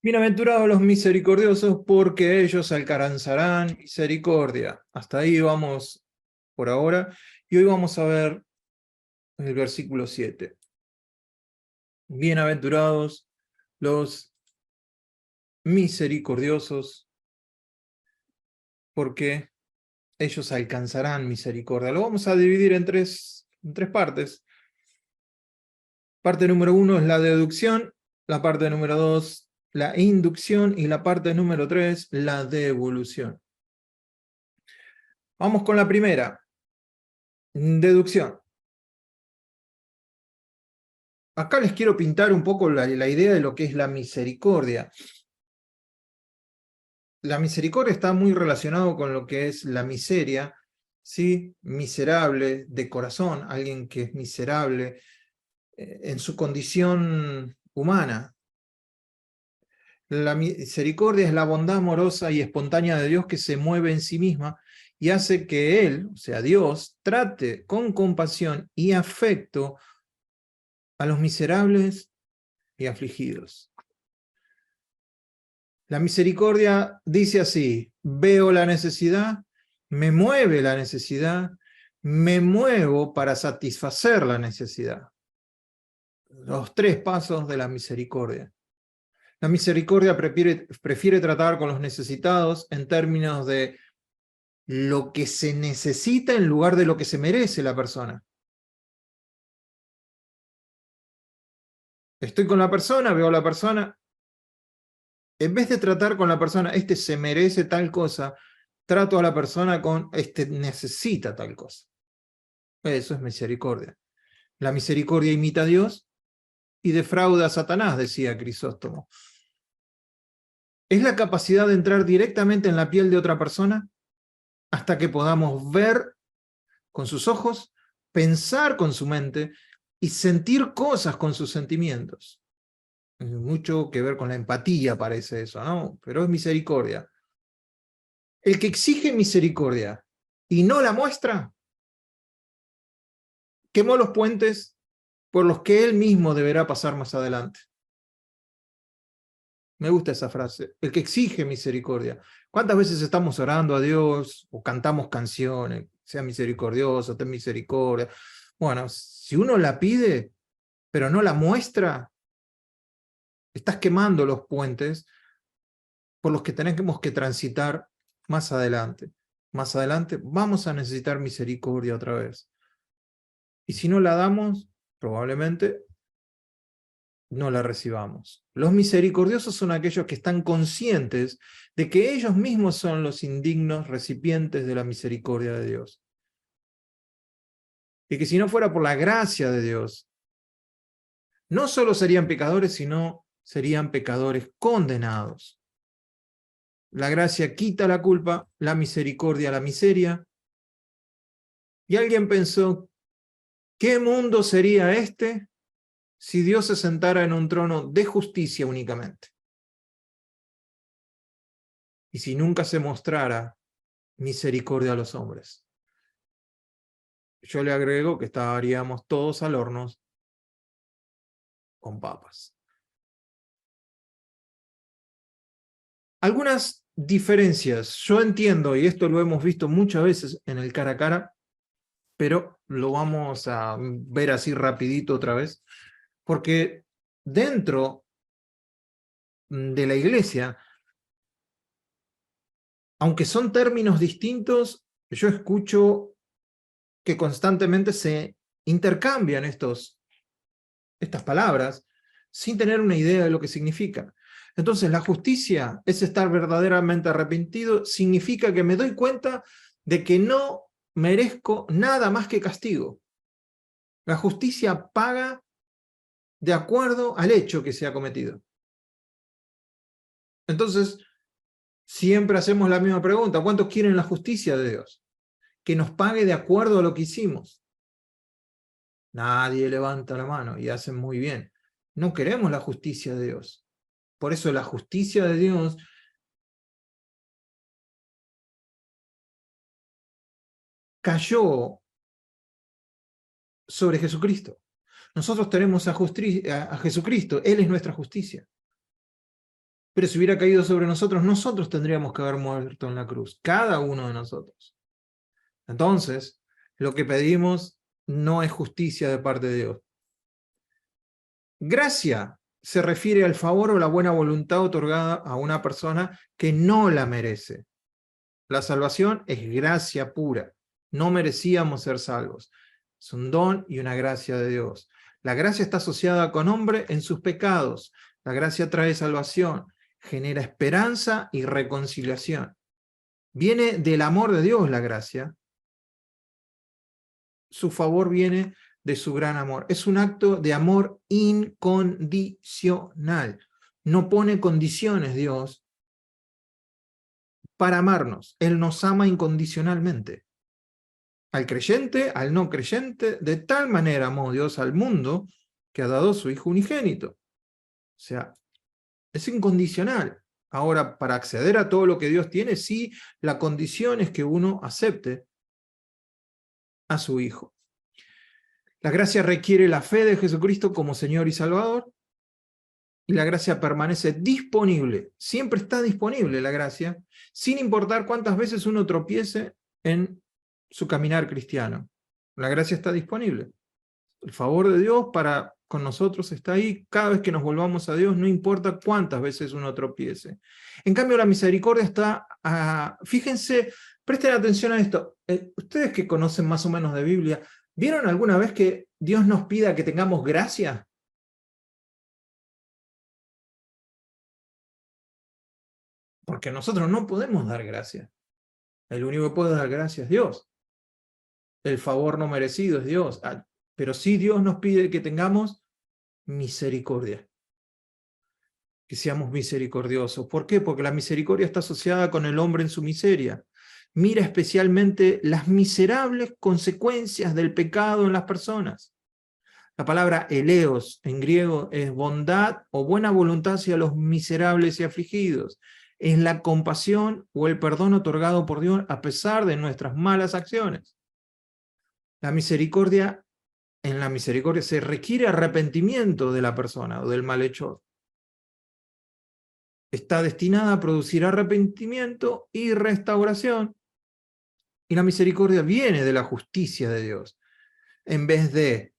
Bienaventurados los misericordiosos, porque ellos alcanzarán misericordia. Hasta ahí vamos por ahora. Y hoy vamos a ver el versículo 7. Bienaventurados los misericordiosos, porque ellos alcanzarán misericordia. Lo vamos a dividir en tres partes. Parte número 1 es la deducción, la parte número 2 la inducción y la parte número 3 la devolución. Vamos con la primera. Deducción. Acá les quiero pintar un poco la idea de lo que es la misericordia. La misericordia está muy relacionado con lo que es la miseria, ¿sí? Miserable de corazón, alguien que es miserable en su condición humana. La misericordia es la bondad amorosa y espontánea de Dios que se mueve en sí misma y hace que Él, o sea Dios, trate con compasión y afecto a los miserables y afligidos. La misericordia dice así: veo la necesidad, me mueve la necesidad, me muevo para satisfacer la necesidad. Los tres pasos de la misericordia. La misericordia prefiere tratar con los necesitados en términos de lo que se necesita en lugar de lo que se merece la persona. Estoy con la persona, veo a la persona, en vez de tratar con la persona, este se merece tal cosa, trato a la persona con, este necesita tal cosa. Eso es misericordia. La misericordia imita a Dios y defrauda a Satanás, decía Crisóstomo. Es la capacidad de entrar directamente en la piel de otra persona hasta que podamos ver con sus ojos, pensar con su mente y sentir cosas con sus sentimientos. Mucho que ver con la empatía parece eso, ¿no? Pero es misericordia. El que exige misericordia y no la muestra, quemó los puentes por los que él mismo deberá pasar más adelante. Me gusta esa frase, el que exige misericordia. ¿Cuántas veces estamos orando a Dios o cantamos canciones, sea misericordioso, ten misericordia? Bueno, si uno la pide, pero no la muestra, estás quemando los puentes por los que tenemos que transitar más adelante. Más adelante vamos a necesitar misericordia otra vez. Y si no la damos, probablemente no la recibamos. Los misericordiosos son aquellos que están conscientes de que ellos mismos son los indignos recipientes de la misericordia de Dios. Y que si no fuera por la gracia de Dios, no solo serían pecadores, sino serían pecadores condenados. La gracia quita la culpa, la misericordia la miseria. Y alguien pensó, ¿qué mundo sería este si Dios se sentara en un trono de justicia únicamente? Y si nunca se mostrara misericordia a los hombres. Yo le agrego que estaríamos todos al horno con papas. Algunas diferencias, yo entiendo, y esto lo hemos visto muchas veces en el cara a cara, pero lo vamos a ver así rapidito otra vez, porque dentro de la iglesia, aunque son términos distintos, yo escucho que constantemente se intercambian estas palabras sin tener una idea de lo que significan. Entonces, la justicia es estar verdaderamente arrepentido, significa que me doy cuenta de que no merezco nada más que castigo. La justicia paga de acuerdo al hecho que se ha cometido. Entonces, siempre hacemos la misma pregunta: ¿cuántos quieren la justicia de Dios? Que nos pague de acuerdo a lo que hicimos. Nadie levanta la mano y hacen muy bien. No queremos la justicia de Dios. Por eso la justicia de Dios cayó sobre Jesucristo. Nosotros tenemos a Jesucristo, Él es nuestra justicia. Pero si hubiera caído sobre nosotros, nosotros tendríamos que haber muerto en la cruz, cada uno de nosotros. Entonces, lo que pedimos no es justicia de parte de Dios. Gracia se refiere al favor o la buena voluntad otorgada a una persona que no la merece. La salvación es gracia pura. No merecíamos ser salvos. Es un don y una gracia de Dios. La gracia está asociada con hombre en sus pecados. La gracia trae salvación, genera esperanza y reconciliación. Viene del amor de Dios la gracia. Su favor viene de su gran amor. Es un acto de amor incondicional. No pone condiciones Dios para amarnos. Él nos ama incondicionalmente. Al creyente, al no creyente, de tal manera amó Dios al mundo que ha dado a su Hijo unigénito. O sea, es incondicional. Ahora, para acceder a todo lo que Dios tiene, sí, la condición es que uno acepte a su Hijo. La gracia requiere la fe de Jesucristo como Señor y Salvador, y la gracia permanece disponible, siempre está disponible la gracia, sin importar cuántas veces uno tropiece en su caminar cristiano. La gracia está disponible. El favor de Dios para con nosotros está ahí cada vez que nos volvamos a Dios, no importa cuántas veces uno tropiece. En cambio, la misericordia está, fíjense, presten atención a esto. Ustedes que conocen más o menos de Biblia, ¿vieron alguna vez que Dios nos pida que tengamos gracia? Porque nosotros no podemos dar gracia. El único que puede dar gracia es Dios. El favor no merecido es Dios. Pero sí Dios nos pide que tengamos misericordia. Que seamos misericordiosos. ¿Por qué? Porque la misericordia está asociada con el hombre en su miseria. Mira especialmente las miserables consecuencias del pecado en las personas. La palabra eleos en griego es bondad o buena voluntad hacia los miserables y afligidos. Es la compasión o el perdón otorgado por Dios a pesar de nuestras malas acciones. La misericordia, en la misericordia se requiere arrepentimiento de la persona o del malhechor. Está destinada a producir arrepentimiento y restauración. Y la misericordia viene de la justicia de Dios. En vez de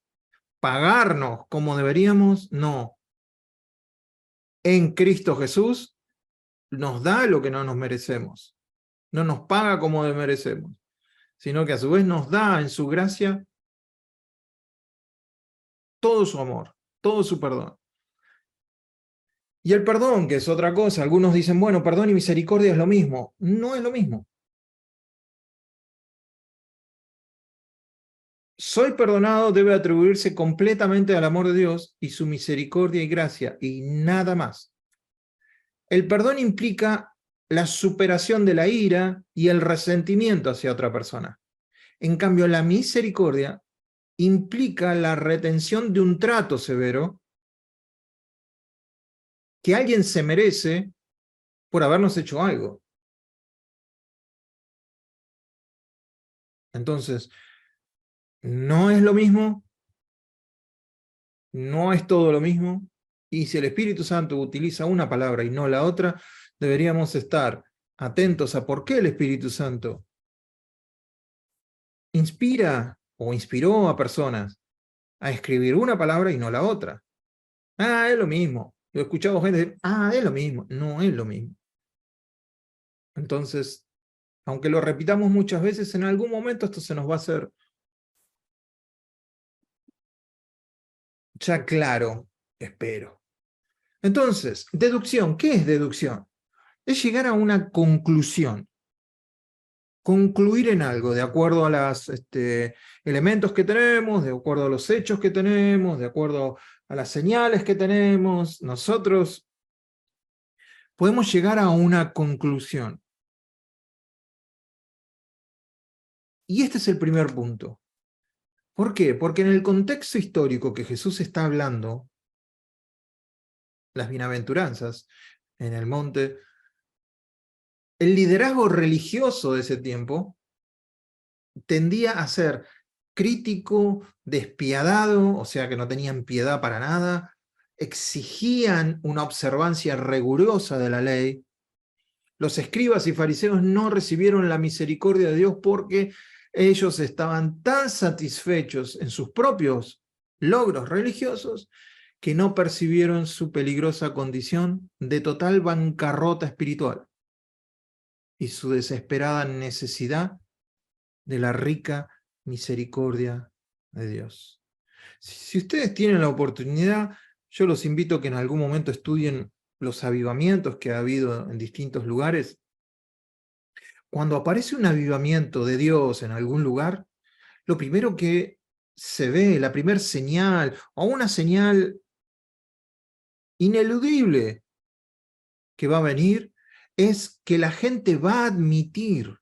pagarnos como deberíamos, no. En Cristo Jesús nos da lo que no nos merecemos. No nos paga como merecemos, sino que a su vez nos da en su gracia todo su amor, todo su perdón. Y el perdón, que es otra cosa, algunos dicen, bueno, perdón y misericordia es lo mismo. No es lo mismo. Soy perdonado debe atribuirse completamente al amor de Dios y su misericordia y gracia, y nada más. El perdón implica la superación de la ira y el resentimiento hacia otra persona. En cambio, la misericordia implica la retención de un trato severo que alguien se merece por habernos hecho algo. Entonces, no es lo mismo, no es todo lo mismo, y si el Espíritu Santo utiliza una palabra y no la otra, deberíamos estar atentos a por qué el Espíritu Santo inspira o inspiró a personas a escribir una palabra y no la otra. Es lo mismo. Yo he escuchado gente decir, es lo mismo. No es lo mismo. Entonces, aunque lo repitamos muchas veces, en algún momento esto se nos va a hacer ya claro, espero. Entonces, deducción. ¿Qué es deducción? Es llegar a una conclusión. Concluir en algo, de acuerdo a los elementos que tenemos, de acuerdo a los hechos que tenemos, de acuerdo a las señales que tenemos, nosotros podemos llegar a una conclusión. Y este es el primer punto. ¿Por qué? Porque en el contexto histórico que Jesús está hablando, las bienaventuranzas en el monte, el liderazgo religioso de ese tiempo tendía a ser crítico, despiadado, o sea que no tenían piedad para nada, exigían una observancia rigurosa de la ley, los escribas y fariseos no recibieron la misericordia de Dios porque ellos estaban tan satisfechos en sus propios logros religiosos que no percibieron su peligrosa condición de total bancarrota espiritual y su desesperada necesidad de la rica misericordia de Dios. Si ustedes tienen la oportunidad, yo los invito a que en algún momento estudien los avivamientos que ha habido en distintos lugares. Cuando aparece un avivamiento de Dios en algún lugar, lo primero que se ve, la primera señal, o una señal ineludible que va a venir, es que la gente va a admitir,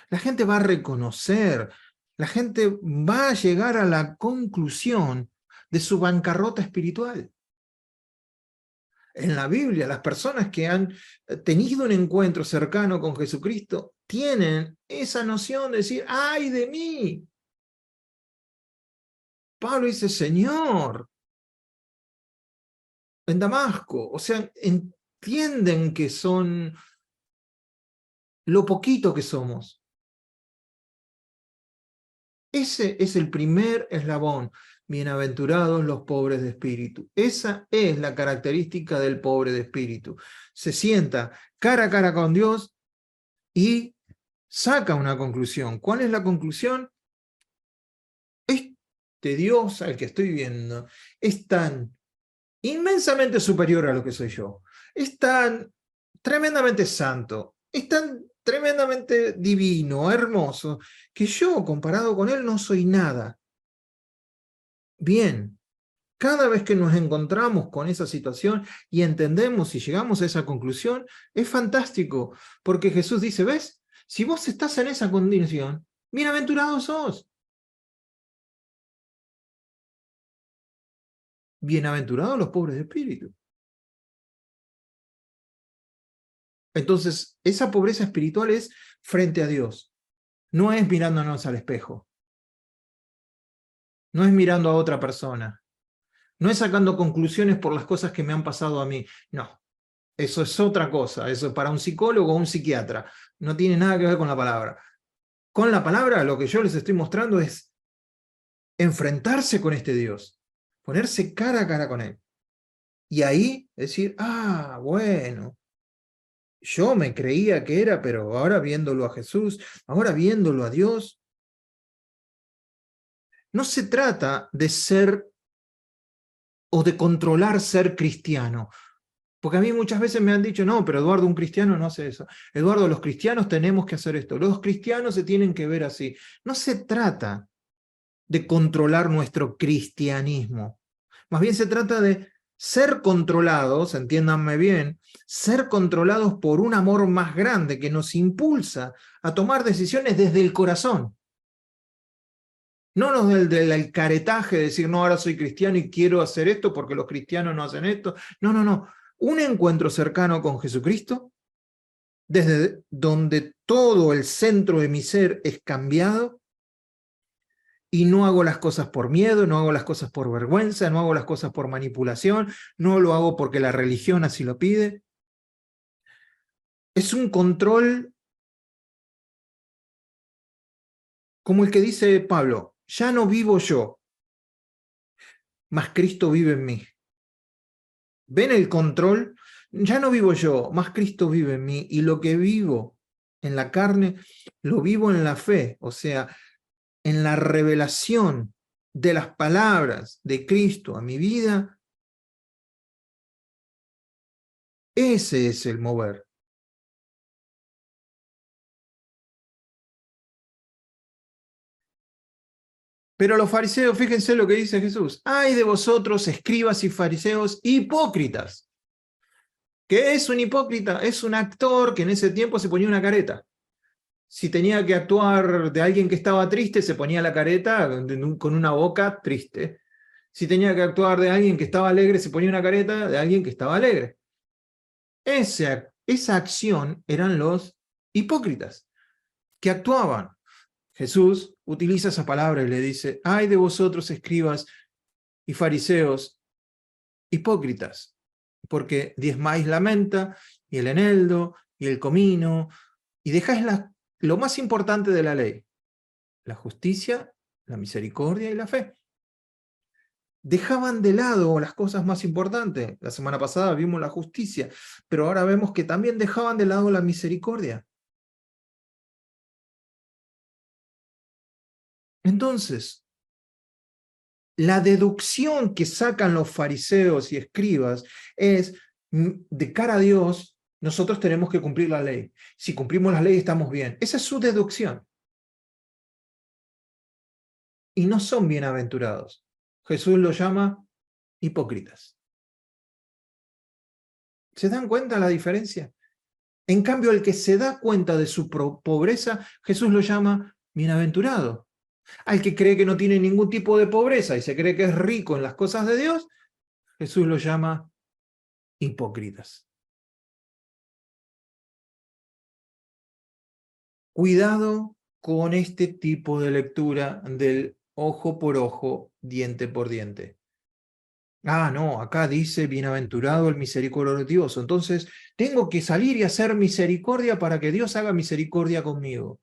la gente va a reconocer, la gente va a llegar a la conclusión de su bancarrota espiritual. En la Biblia, las personas que han tenido un encuentro cercano con Jesucristo tienen esa noción de decir, ¡ay de mí! Pablo dice, Señor, en Damasco, o sea, entienden que son lo poquito que somos. Ese es el primer eslabón. Bienaventurados los pobres de espíritu. Esa es la característica del pobre de espíritu. Se sienta cara a cara con Dios y saca una conclusión. ¿Cuál es la conclusión? Este Dios al que estoy viendo es tan inmensamente superior a lo que soy yo. Es tan tremendamente santo. Es tan tremendamente divino, hermoso, que yo, comparado con él, no soy nada. Bien, cada vez que nos encontramos con esa situación y entendemos y llegamos a esa conclusión, es fantástico, porque Jesús dice, ¿ves? Si vos estás en esa condición, bienaventurados sos. Bienaventurados los pobres de espíritu. Entonces, esa pobreza espiritual es frente a Dios. No es mirándonos al espejo. No es mirando a otra persona. No es sacando conclusiones por las cosas que me han pasado a mí. No, eso es otra cosa. Eso es para un psicólogo o un psiquiatra. No tiene nada que ver con la palabra. Con la palabra, lo que yo les estoy mostrando es enfrentarse con este Dios. Ponerse cara a cara con él. Y ahí decir, ah, bueno, yo me creía que era, pero ahora viéndolo a Jesús, ahora viéndolo a Dios, no se trata de ser o de controlar ser cristiano. Porque a mí muchas veces me han dicho, no, pero Eduardo, un cristiano no hace eso. Eduardo, los cristianos tenemos que hacer esto. Los cristianos se tienen que ver así. No se trata de controlar nuestro cristianismo. Más bien se trata de ser controlados, entiéndanme bien, ser controlados por un amor más grande que nos impulsa a tomar decisiones desde el corazón. No del caretaje de decir, no, ahora soy cristiano y quiero hacer esto porque los cristianos no hacen esto. No, no, no. Un encuentro cercano con Jesucristo, desde donde todo el centro de mi ser es cambiado, y no hago las cosas por miedo, no hago las cosas por vergüenza, no hago las cosas por manipulación, no lo hago porque la religión así lo pide. Es un control como el que dice Pablo, ya no vivo yo, mas Cristo vive en mí. ¿Ven el control? Ya no vivo yo, más Cristo vive en mí, y lo que vivo en la carne, lo vivo en la fe, o sea, en la revelación de las palabras de Cristo a mi vida. Ese es el mover. Pero los fariseos, fíjense lo que dice Jesús, ¡ay de vosotros, escribas y fariseos hipócritas! ¿Qué es un hipócrita? Es un actor que en ese tiempo se ponía una careta. Si tenía que actuar de alguien que estaba triste, se ponía la careta con una boca triste. Si tenía que actuar de alguien que estaba alegre, se ponía una careta de alguien que estaba alegre. Esa acción eran los hipócritas, que actuaban. Jesús utiliza esa palabra y le dice, ¡ay de vosotros, escribas y fariseos, hipócritas, porque diezmáis la menta, y el eneldo, y el comino, y dejáis lo más importante de la ley, la justicia, la misericordia y la fe. Dejaban de lado las cosas más importantes. La semana pasada vimos la justicia, pero ahora vemos que también dejaban de lado la misericordia. Entonces, la deducción que sacan los fariseos y escribas es, de cara a Dios, nosotros tenemos que cumplir la ley. Si cumplimos la ley estamos bien. Esa es su deducción. Y no son bienaventurados. Jesús los llama hipócritas. ¿Se dan cuenta la diferencia? En cambio, el que se da cuenta de su pobreza, Jesús lo llama bienaventurado. Al que cree que no tiene ningún tipo de pobreza y se cree que es rico en las cosas de Dios, Jesús lo llama hipócritas. Cuidado con este tipo de lectura del ojo por ojo, diente por diente. Ah, no, acá dice bienaventurado el misericordioso. Entonces, tengo que salir y hacer misericordia para que Dios haga misericordia conmigo.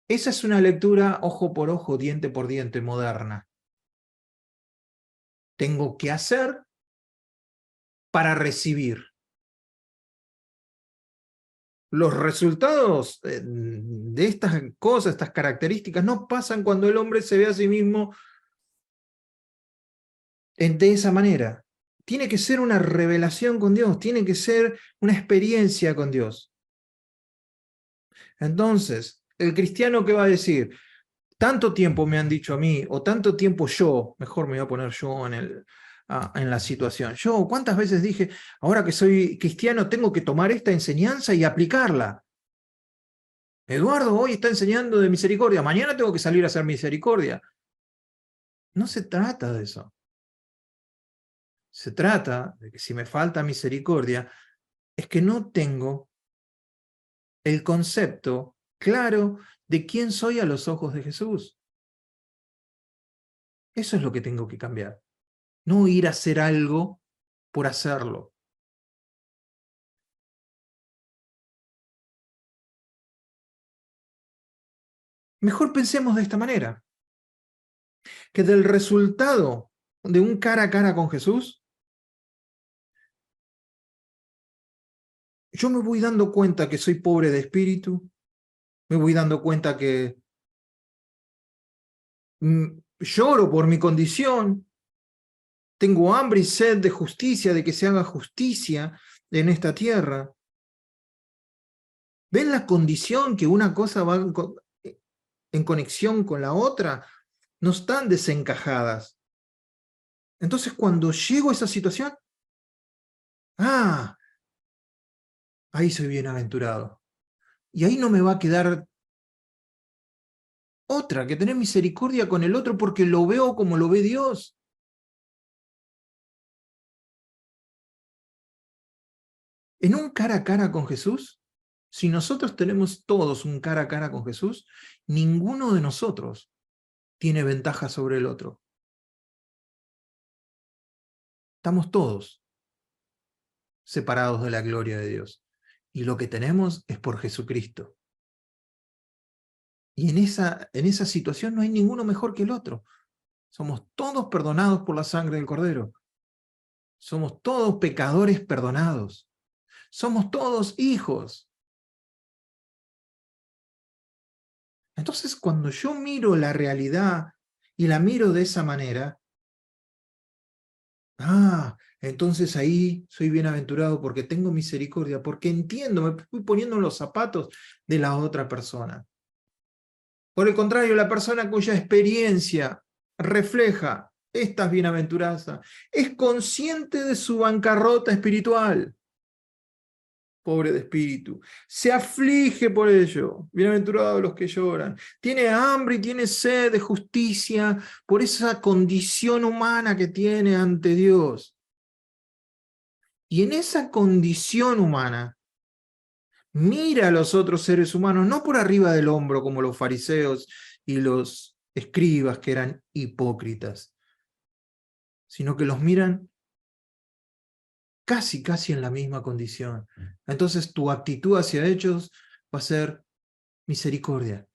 Esa es una lectura ojo por ojo, diente por diente, moderna. Tengo que hacer para recibir. Los resultados de estas cosas, estas características, no pasan cuando el hombre se ve a sí mismo de esa manera. Tiene que ser una revelación con Dios, tiene que ser una experiencia con Dios. Entonces, el cristiano, ¿qué va a decir? Tanto tiempo me han dicho a mí, o tanto tiempo yo, mejor me voy a poner yo en la situación. Yo, ¿cuántas veces dije, ahora que soy cristiano, tengo que tomar esta enseñanza y aplicarla? Eduardo hoy está enseñando de misericordia, mañana tengo que salir a hacer misericordia. No se trata de eso. Se trata de que si me falta misericordia, es que no tengo el concepto claro de quién soy a los ojos de Jesús. Eso es lo que tengo que cambiar. No ir a hacer algo por hacerlo. Mejor pensemos de esta manera, que del resultado de un cara a cara con Jesús, yo me voy dando cuenta que soy pobre de espíritu, me voy dando cuenta que lloro por mi condición, tengo hambre y sed de justicia, de que se haga justicia en esta tierra. ¿Ven la condición que una cosa va en conexión con la otra? No están desencajadas. Entonces, cuando llego a esa situación, ahí soy bienaventurado. Y ahí no me va a quedar otra que tener misericordia con el otro porque lo veo como lo ve Dios. En un cara a cara con Jesús, si nosotros tenemos todos un cara a cara con Jesús, ninguno de nosotros tiene ventaja sobre el otro. Estamos todos separados de la gloria de Dios. Y lo que tenemos es por Jesucristo. Y en esa situación no hay ninguno mejor que el otro. Somos todos perdonados por la sangre del Cordero. Somos todos pecadores perdonados. Somos todos hijos. Entonces, cuando yo miro la realidad y la miro de esa manera, entonces ahí soy bienaventurado porque tengo misericordia, porque entiendo, me estoy poniendo en los zapatos de la otra persona. Por el contrario, la persona cuya experiencia refleja estas bienaventuranzas es consciente de su bancarrota espiritual. Pobre de espíritu, se aflige por ello, bienaventurados los que lloran, tiene hambre y tiene sed de justicia por esa condición humana que tiene ante Dios. Y en esa condición humana, mira a los otros seres humanos, no por arriba del hombro como los fariseos y los escribas que eran hipócritas, sino que los miran casi en la misma condición. Entonces tu actitud hacia ellos va a ser misericordia.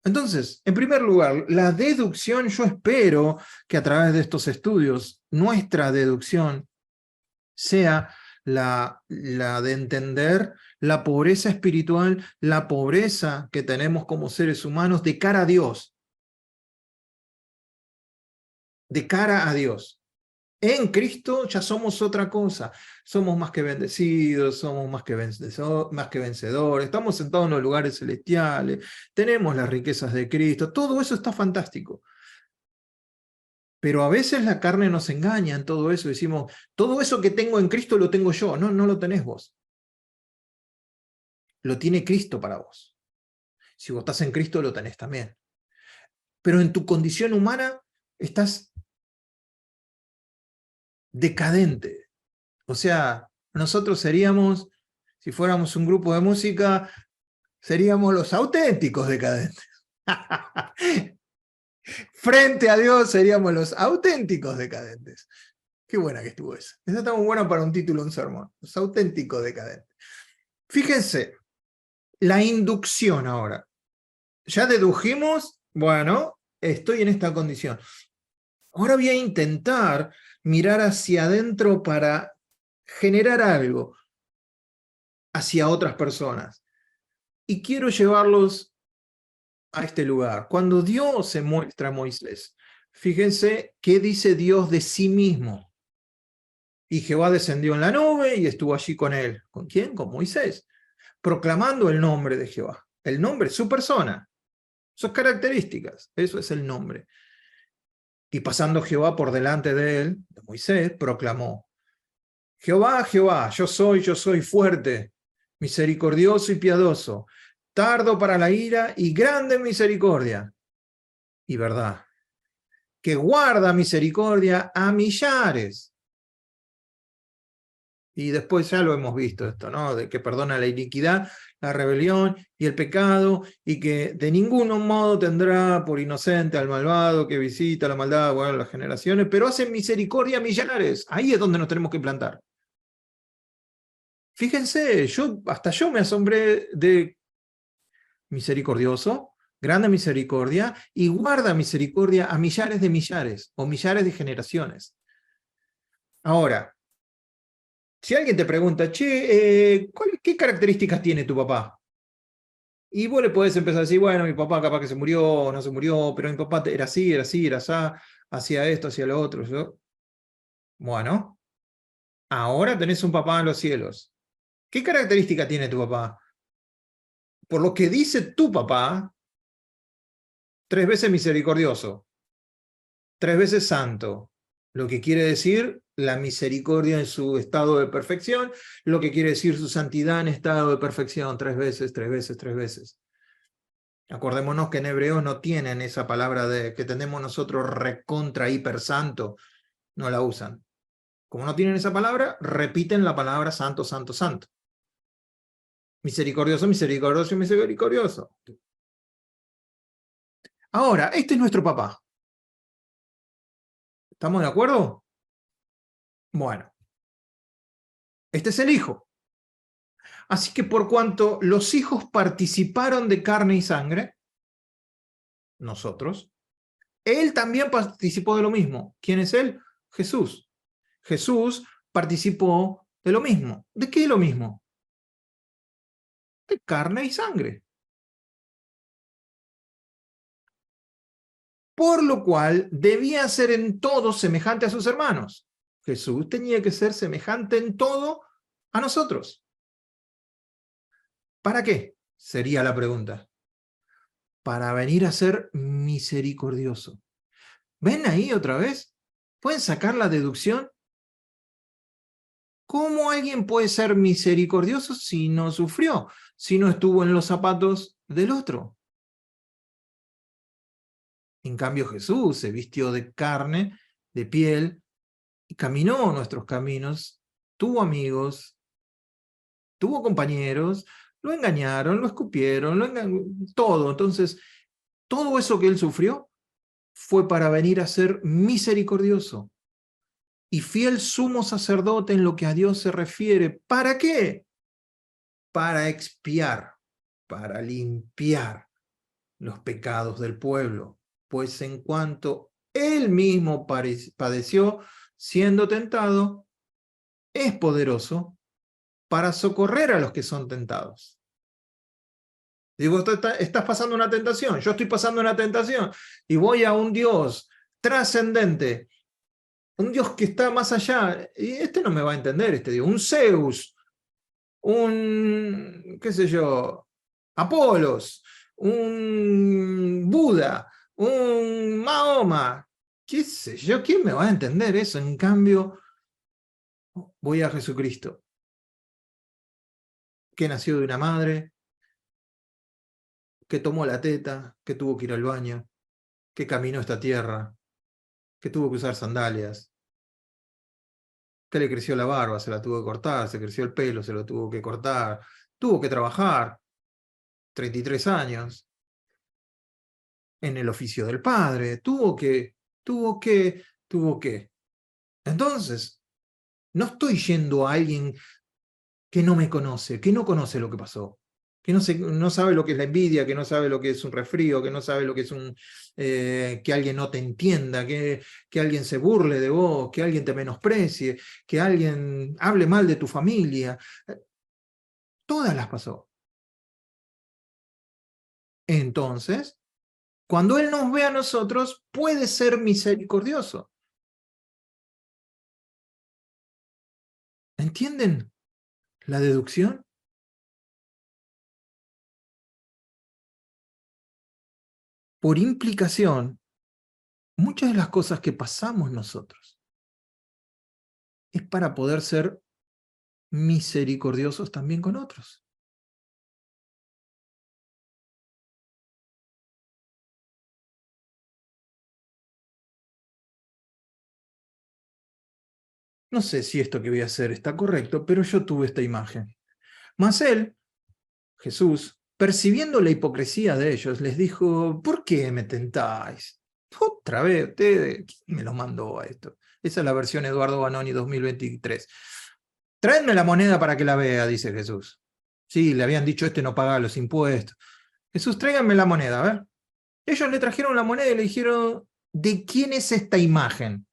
Entonces, en primer lugar, la deducción, yo espero que a través de estos estudios, nuestra deducción sea la de entender la pobreza espiritual, la pobreza que tenemos como seres humanos de cara a Dios. De cara a Dios. En Cristo ya somos otra cosa. Somos más que bendecidos, somos más que vencedores, estamos sentados en los lugares celestiales, tenemos las riquezas de Cristo, todo eso está fantástico. Pero a veces la carne nos engaña en todo eso. Decimos, todo eso que tengo en Cristo lo tengo yo. No, no lo tenés vos. Lo tiene Cristo para vos. Si vos estás en Cristo, lo tenés también. Pero en tu condición humana estás decadente. O sea, nosotros seríamos, si fuéramos un grupo de música, seríamos los auténticos decadentes. Frente a Dios seríamos los auténticos decadentes. Qué buena que estuvo esa. Esa está muy buena para un título, un sermón. Los auténticos decadentes. Fíjense, la inducción ahora. Ya dedujimos, bueno, estoy en esta condición. Ahora voy a intentar mirar hacia adentro para generar algo hacia otras personas. Y quiero llevarlos a este lugar. Cuando Dios se muestra a Moisés, fíjense qué dice Dios de sí mismo. Y Jehová descendió en la nube y estuvo allí con él. ¿Con quién? Con Moisés. Proclamando el nombre de Jehová. El nombre, su persona. Sus características. Eso es el nombre. Y pasando Jehová por delante de él, de Moisés, proclamó: Jehová, Jehová, yo soy fuerte, misericordioso y piadoso, tardo para la ira y grande en misericordia y verdad, que guarda misericordia a millares. Y después ya lo hemos visto esto, ¿no? De que perdona la iniquidad, la rebelión y el pecado, y que de ningún modo tendrá por inocente al malvado que visita la maldad, bueno, las generaciones, pero hace misericordia a millares. Ahí es donde nos tenemos que plantar. Fíjense, hasta yo me asombré de misericordioso, grande misericordia, y guarda misericordia a millares de millares, o millares de generaciones. Ahora, si alguien te pregunta, che, ¿qué características tiene tu papá? Y vos le podés empezar a decir, bueno, mi papá capaz que se murió o no se murió, pero mi papá era así, era así, hacía esto, hacía lo otro. Bueno, ahora tenés un papá en los cielos. ¿Qué característica tiene tu papá? Por lo que dice tu papá, 3 veces misericordioso, 3 veces santo, lo que quiere decir la misericordia en su estado de perfección, lo que quiere decir su santidad en estado de perfección, 3 veces, 3 veces, 3 veces. Acordémonos que en hebreo no tienen esa palabra que tenemos nosotros recontra hiper santo, no la usan. Como no tienen esa palabra, repiten la palabra santo, santo, santo. Misericordioso, misericordioso, misericordioso. Ahora, este es nuestro papá. ¿Estamos de acuerdo? Bueno, este es el hijo. Así que por cuanto los hijos participaron de carne y sangre, nosotros, él también participó de lo mismo. ¿Quién es él? Jesús. Jesús participó de lo mismo. ¿De qué es lo mismo? De carne y sangre. Por lo cual debía ser en todo semejante a sus hermanos. Jesús tenía que ser semejante en todo a nosotros. ¿Para qué? Sería la pregunta. Para venir a ser misericordioso. ¿Ven ahí otra vez? ¿Pueden sacar la deducción? ¿Cómo alguien puede ser misericordioso si no sufrió, si no estuvo en los zapatos del otro? En cambio Jesús se vistió de carne, de piel, y caminó nuestros caminos, tuvo amigos, tuvo compañeros, lo engañaron, lo escupieron, todo. Entonces, Todo eso que él sufrió fue para venir a ser misericordioso y fiel sumo sacerdote en lo que a Dios se refiere. ¿Para qué? Para expiar, para limpiar los pecados del pueblo, pues en cuanto él mismo padeció siendo tentado, es poderoso para socorrer a los que son tentados. Digo, estás pasando una tentación, yo estoy pasando una tentación, y voy a un Dios trascendente, un Dios que está más allá, y este no me va a entender, este Dios, un Zeus, un, qué sé yo, Apolos, un Buda, un Mahoma, qué sé yo, ¿quién me va a entender eso? En cambio, voy a Jesucristo, que nació de una madre, que tomó la teta, que tuvo que ir al baño, que caminó esta tierra, que tuvo que usar sandalias, que le creció la barba, se la tuvo que cortar, se creció el pelo, se lo tuvo que cortar, tuvo que trabajar 33 años en el oficio del padre, tuvo que. Entonces, no estoy yendo a alguien que no me conoce, que no conoce lo que pasó, que no sabe lo que es la envidia, que no sabe lo que es un resfrío, que no sabe lo que es que alguien no te entienda, que alguien se burle de vos, que alguien te menosprecie, que alguien hable mal de tu familia. Todas las pasó. Entonces, cuando Él nos ve a nosotros, puede ser misericordioso. ¿Entienden la deducción? Por implicación, muchas de las cosas que pasamos nosotros es para poder ser misericordiosos también con otros. No sé si esto que voy a hacer está correcto, pero yo tuve esta imagen. Mas él, Jesús, percibiendo la hipocresía de ellos, les dijo, ¿por qué me tentáis? Otra vez, ustedes, ¿quién me lo mandó a esto? Esa es la versión Eduardo Banoni 2023. Traedme la moneda para que la vea, dice Jesús. Sí, le habían dicho, este no paga los impuestos. Jesús, tráiganme la moneda, a ver. Ellos le trajeron la moneda y le dijeron, ¿de quién es esta imagen?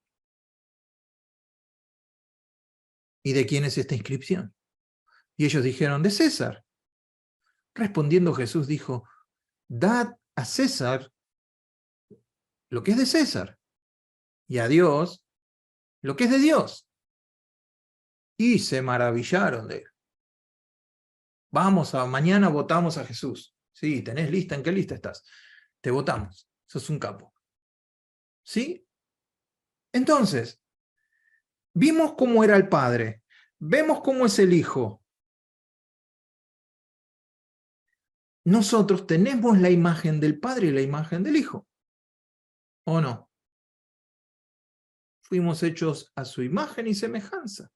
¿Y de quién es esta inscripción? Y ellos dijeron, de César. Respondiendo Jesús dijo, dad a César lo que es de César, y a Dios lo que es de Dios. Y se maravillaron de él. Mañana votamos a Jesús. Sí, ¿tenés lista? ¿En qué lista estás? Te votamos. Sos un capo. ¿Sí? Entonces, vimos cómo era el Padre, vemos cómo es el Hijo. Nosotros tenemos la imagen del Padre y la imagen del Hijo. ¿O no? Fuimos hechos a su imagen y semejanza.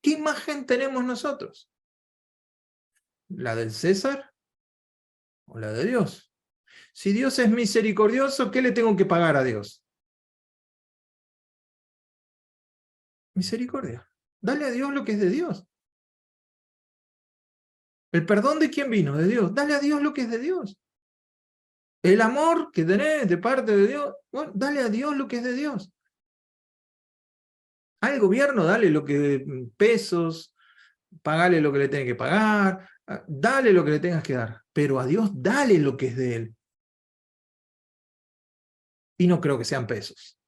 ¿Qué imagen tenemos nosotros? ¿La del César o la de Dios? Si Dios es misericordioso, ¿qué le tengo que pagar a Dios? Misericordia. Dale a Dios lo que es de Dios. ¿El perdón de quién vino? De Dios. Dale a Dios lo que es de Dios. El amor que tenés de parte de Dios, bueno, dale a Dios lo que es de Dios. Al gobierno, dale lo que pesos, pagale lo que le tenés que pagar, dale lo que le tengas que dar, pero a Dios dale lo que es de Él. Y no creo que sean pesos.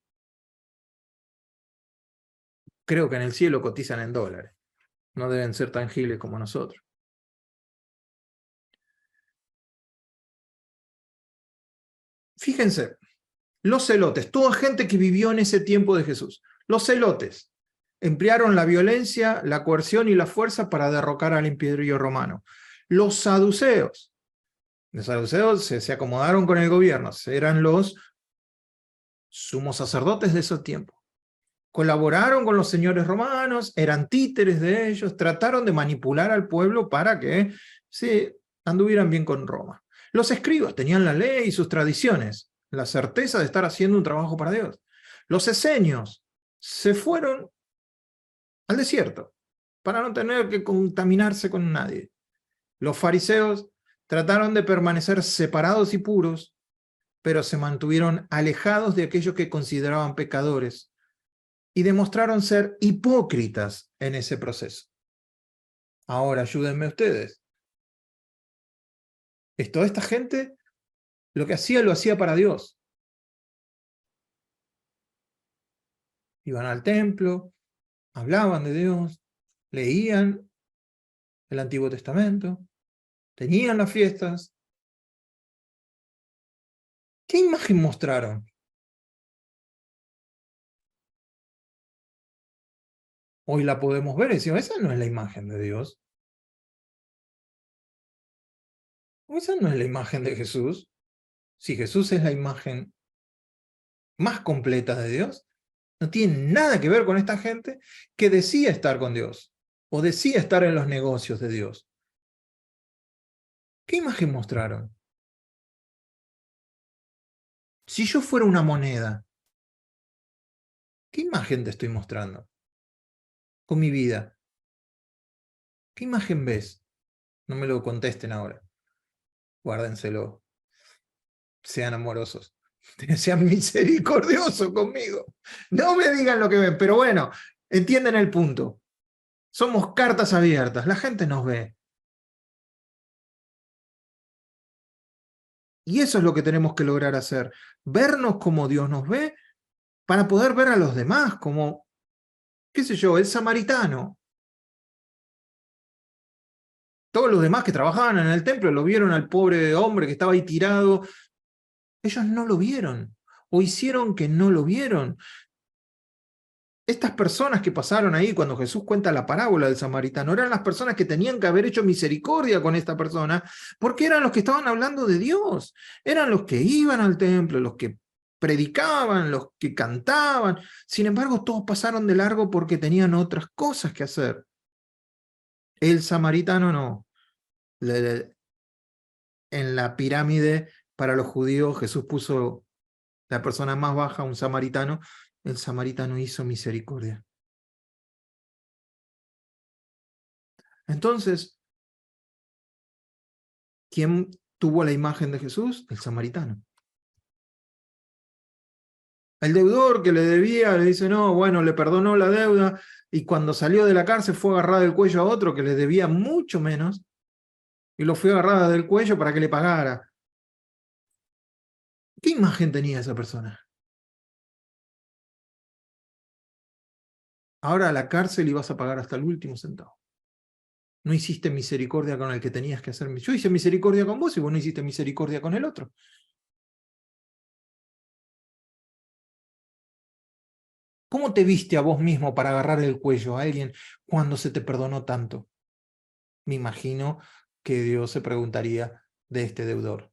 Creo que en el cielo cotizan en dólares. No deben ser tangibles como nosotros. Fíjense, los celotes, toda gente que vivió en ese tiempo de Jesús, los celotes emplearon la violencia, la coerción y la fuerza para derrocar al imperio romano. Los saduceos se acomodaron con el gobierno, eran los sumos sacerdotes de ese tiempo. colaboraron con los señores romanos, eran títeres de ellos, trataron de manipular al pueblo para que se anduvieran bien con Roma. Los escribas tenían la ley y sus tradiciones, la certeza de estar haciendo un trabajo para Dios. Los esenios se fueron al desierto para no tener que contaminarse con nadie. Los fariseos trataron de permanecer separados y puros, pero se mantuvieron alejados de aquellos que consideraban pecadores y demostraron ser hipócritas en ese proceso. Ahora ayúdenme ustedes. Toda esta gente lo que hacía lo hacía para Dios. Iban al templo, hablaban de Dios, leían el Antiguo Testamento, tenían las fiestas. ¿Qué imagen mostraron? Hoy la podemos ver y decimos, esa no es la imagen de Dios. Esa no es la imagen de Jesús. Si Jesús es la imagen más completa de Dios, no tiene nada que ver con esta gente que decía estar con Dios o decía estar en los negocios de Dios. ¿Qué imagen mostraron? Si yo fuera una moneda, ¿qué imagen te estoy mostrando? Con mi vida. ¿Qué imagen ves? No me lo contesten ahora. Guárdenselo. Sean amorosos. Sean misericordiosos conmigo. No me digan lo que ven, pero bueno, entienden el punto. Somos cartas abiertas, la gente nos ve. Y eso es lo que tenemos que lograr hacer. Vernos como Dios nos ve para poder ver a los demás como, qué sé yo, el samaritano. Todos los demás que trabajaban en el templo lo vieron al pobre hombre que estaba ahí tirado. Ellos no lo vieron, o hicieron que no lo vieron. Estas personas que pasaron ahí cuando Jesús cuenta la parábola del samaritano eran las personas que tenían que haber hecho misericordia con esta persona, porque eran los que estaban hablando de Dios, eran los que iban al templo, los que predicaban, los que cantaban. Sin embargo, todos pasaron de largo porque tenían otras cosas que hacer. El samaritano no. En la pirámide para los judíos, Jesús puso la persona más baja, un samaritano. El samaritano hizo misericordia. Entonces, ¿quién tuvo la imagen de Jesús? El samaritano. El deudor que le debía le dice, no, bueno, le perdonó la deuda, y cuando salió de la cárcel fue a agarrar del cuello a otro que le debía mucho menos, y lo fue a agarrar del cuello para que le pagara. ¿Qué imagen tenía esa persona? Ahora a la cárcel ibas a pagar hasta el último centavo. No hiciste misericordia con el que tenías que hacer. Yo hice misericordia con vos y vos no hiciste misericordia con el otro. ¿Cómo te viste a vos mismo para agarrar el cuello a alguien cuando se te perdonó tanto? Me imagino que Dios se preguntaría de este deudor.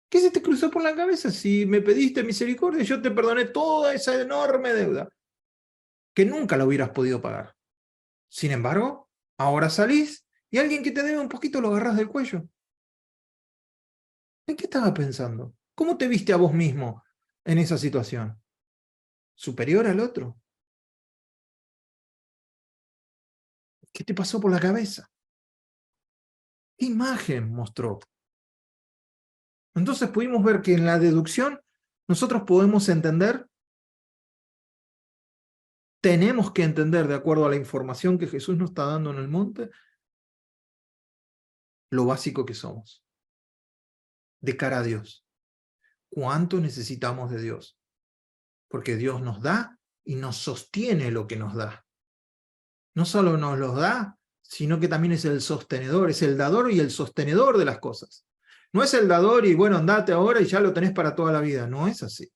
¿Qué se te cruzó por la cabeza? Si me pediste misericordia, yo te perdoné toda esa enorme deuda que nunca la hubieras podido pagar. Sin embargo, ahora salís y alguien que te debe un poquito lo agarrás del cuello. ¿En qué estabas pensando? ¿Cómo te viste a vos mismo en esa situación? ¿Superior al otro? ¿Qué te pasó por la cabeza? ¿Qué imagen mostró? Entonces pudimos ver que en la deducción nosotros podemos entender, tenemos que entender de acuerdo a la información que Jesús nos está dando en el monte, lo básico que somos de cara a Dios. ¿Cuánto necesitamos de Dios? Porque Dios nos da y nos sostiene lo que nos da. No solo nos los da, sino que también es el sostenedor, es el dador y el sostenedor de las cosas. No es el dador y bueno, andate ahora y ya lo tenés para toda la vida. No es así.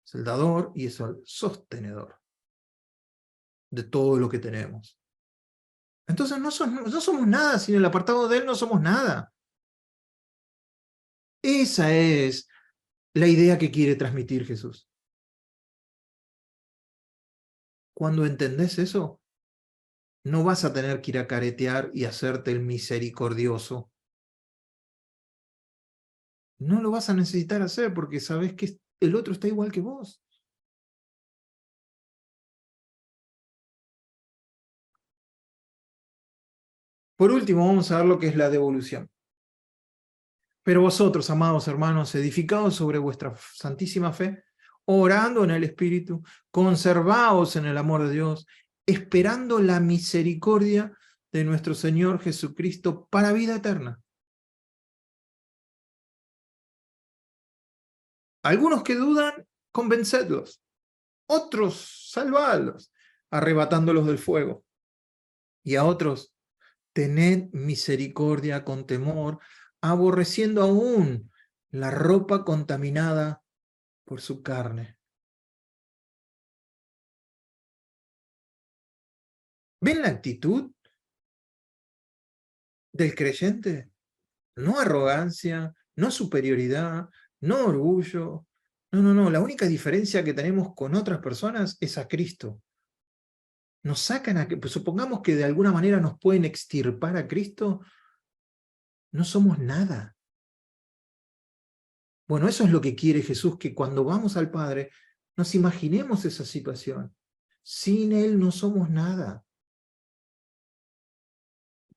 Es el dador y es el sostenedor de todo lo que tenemos. Entonces no somos nada, sin el apartado de Él no somos nada. Esa es la idea que quiere transmitir Jesús. Cuando entendés eso, no vas a tener que ir a caretear y hacerte el misericordioso. No lo vas a necesitar hacer porque sabes que el otro está igual que vos. Por último, vamos a ver lo que es la devolución. Pero vosotros, amados hermanos, edificados sobre vuestra santísima fe, orando en el Espíritu, conservaos en el amor de Dios, esperando la misericordia de nuestro Señor Jesucristo para vida eterna. Algunos que dudan, convencedlos. Otros, salvadlos, arrebatándolos del fuego. Y a otros, tened misericordia con temor, aborreciendo aún la ropa contaminada por su carne. ¿Ven la actitud del creyente? No arrogancia, no superioridad, no orgullo. No, no, no. La única diferencia que tenemos con otras personas es a Cristo. Nos sacan a... Pues supongamos que de alguna manera nos pueden extirpar a Cristo. No somos nada. Bueno, eso es lo que quiere Jesús, que cuando vamos al Padre nos imaginemos esa situación. Sin Él no somos nada.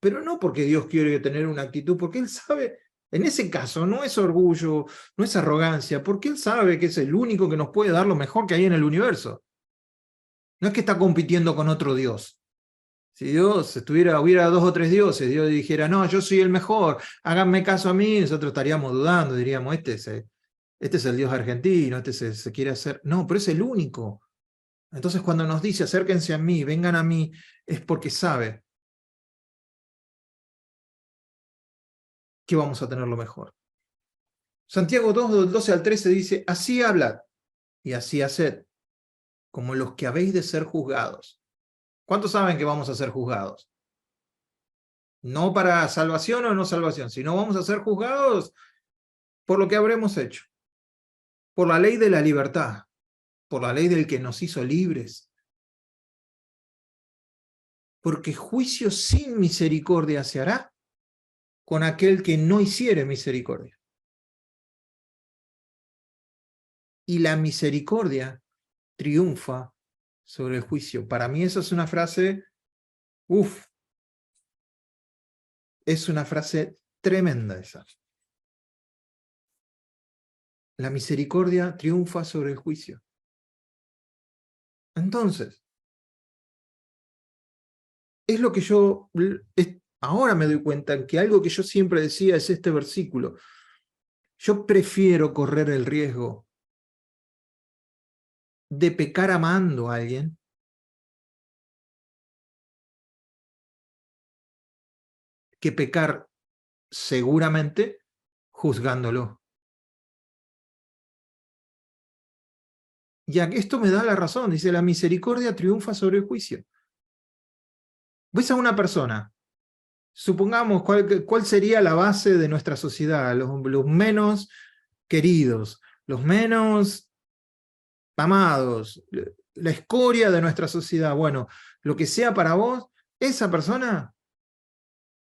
Pero no porque Dios quiere tener una actitud, porque Él sabe, en ese caso no es orgullo, no es arrogancia, porque Él sabe que es el único que nos puede dar lo mejor que hay en el universo. No es que está compitiendo con otro Dios. Si Dios hubiera 2 o 3 dioses, Dios dijera, no, yo soy el mejor, háganme caso a mí, nosotros estaríamos dudando, diríamos, este es el Dios argentino, este se quiere hacer... No, pero es el único. Entonces cuando nos dice, acérquense a mí, vengan a mí, es porque sabe que vamos a tener lo mejor. Santiago 2, del 12 al 13 dice, así hablad y así haced, como los que habéis de ser juzgados. ¿Cuántos saben que vamos a ser juzgados? No para salvación o no salvación, sino vamos a ser juzgados por lo que habremos hecho, por la ley de la libertad, por la ley del que nos hizo libres. Porque juicio sin misericordia se hará con aquel que no hiciere misericordia. Y la misericordia triunfa sobre el juicio. Para mí eso es una frase, es una frase tremenda esa. La misericordia triunfa sobre el juicio. Entonces, es lo que yo, ahora me doy cuenta que algo que yo siempre decía es este versículo. Yo prefiero correr el riesgo de pecar amando a alguien que pecar seguramente juzgándolo. Ya que esto me da la razón, dice, la misericordia triunfa sobre el juicio. Ves a una persona, supongamos cuál sería la base de nuestra sociedad, los menos queridos, los menos amados, la escoria de nuestra sociedad. Bueno, lo que sea para vos, esa persona,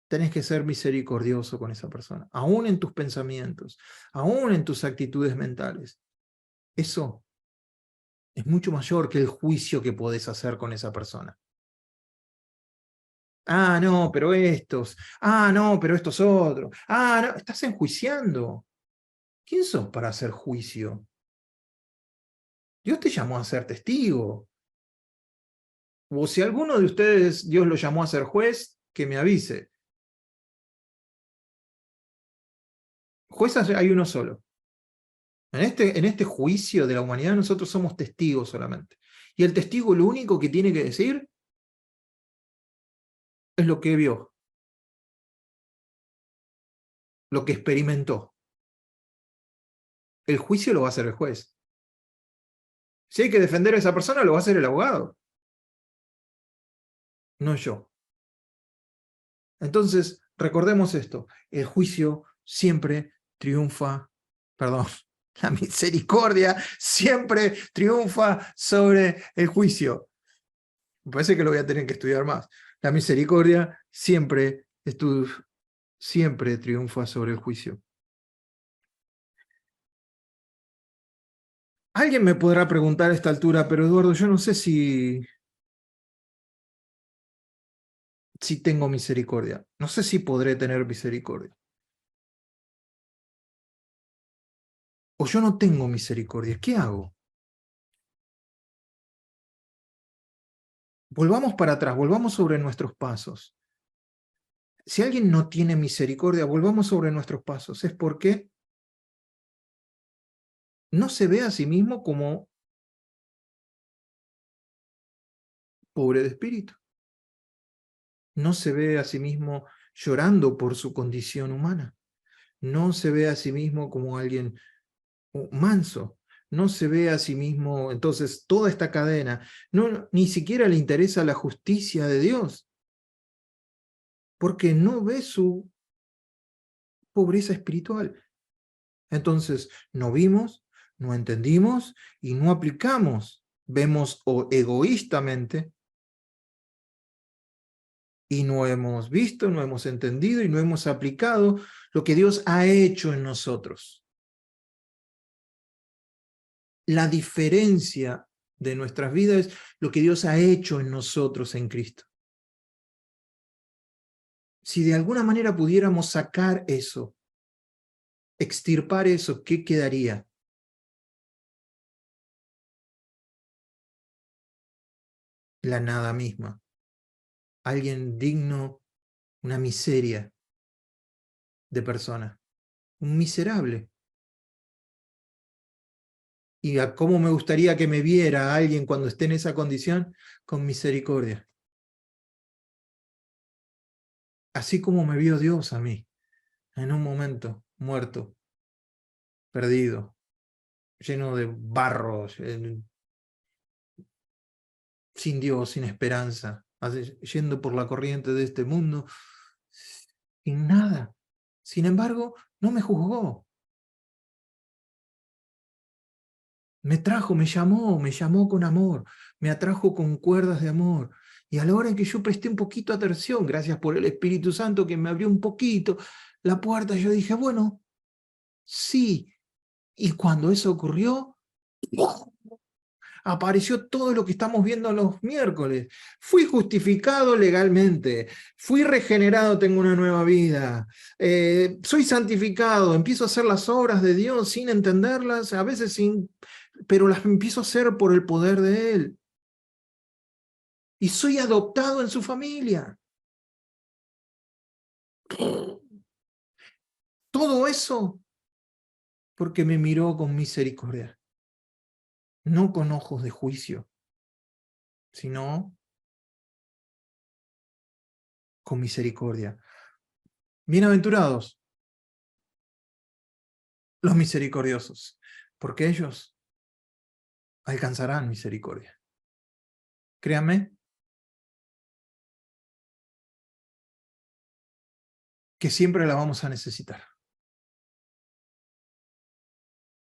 tenés que ser misericordioso con esa persona, aún en tus pensamientos, aún en tus actitudes mentales. Eso es mucho mayor que el juicio que podés hacer con esa persona. Ah, no, pero estos. Ah, no, pero estos otros. Ah, no, estás enjuiciando. ¿Quién sos para hacer juicio? Dios te llamó a ser testigo. O si alguno de ustedes Dios lo llamó a ser juez, que me avise. Juez hay uno solo. En este juicio de la humanidad nosotros somos testigos solamente. Y el testigo lo único que tiene que decir es lo que vio, lo que experimentó. El juicio lo va a hacer el juez. Si hay que defender a esa persona, lo va a hacer el abogado, no yo. Entonces, recordemos esto, el juicio siempre triunfa, perdón, la misericordia siempre triunfa sobre el juicio. Me parece que lo voy a tener que estudiar más. La misericordia siempre, siempre triunfa sobre el juicio. Alguien me podrá preguntar a esta altura, pero Eduardo, yo no sé si tengo misericordia. No sé si podré tener misericordia. O yo no tengo misericordia. ¿Qué hago? Volvamos para atrás, volvamos sobre nuestros pasos. Si alguien no tiene misericordia, volvamos sobre nuestros pasos. Es porque no se ve a sí mismo como pobre de espíritu. No se ve a sí mismo llorando por su condición humana. No se ve a sí mismo como alguien manso. No se ve a sí mismo, entonces, toda esta cadena. Ni siquiera le interesa la justicia de Dios, porque no ve su pobreza espiritual. Entonces, no vimos, no entendimos y no aplicamos. Vemos o egoístamente y no hemos visto, no hemos entendido y no hemos aplicado lo que Dios ha hecho en nosotros. La diferencia de nuestras vidas es lo que Dios ha hecho en nosotros en Cristo. Si de alguna manera pudiéramos sacar eso, extirpar eso, ¿qué quedaría? La nada misma. Alguien digno, una miseria de persona. Un miserable. Y a cómo me gustaría que me viera alguien cuando esté en esa condición, con misericordia. Así como me vio Dios a mí, en un momento, muerto, perdido, lleno de barro, sin Dios, sin esperanza, yendo por la corriente de este mundo, sin nada. Sin embargo, no me juzgó. Me trajo, me llamó con amor, me atrajo con cuerdas de amor. Y a la hora en que yo presté un poquito de atención, gracias por el Espíritu Santo que me abrió un poquito la puerta, yo dije, bueno, sí. Y cuando eso ocurrió, apareció todo lo que estamos viendo los miércoles. Fui justificado legalmente, fui regenerado, tengo una nueva vida, soy santificado, empiezo a hacer las obras de Dios sin entenderlas, a veces pero las empiezo a hacer por el poder de Él. Y soy adoptado en su familia. Todo eso porque me miró con misericordia, no con ojos de juicio, sino con misericordia. Bienaventurados los misericordiosos, porque ellos alcanzarán misericordia. Créanme que siempre la vamos a necesitar.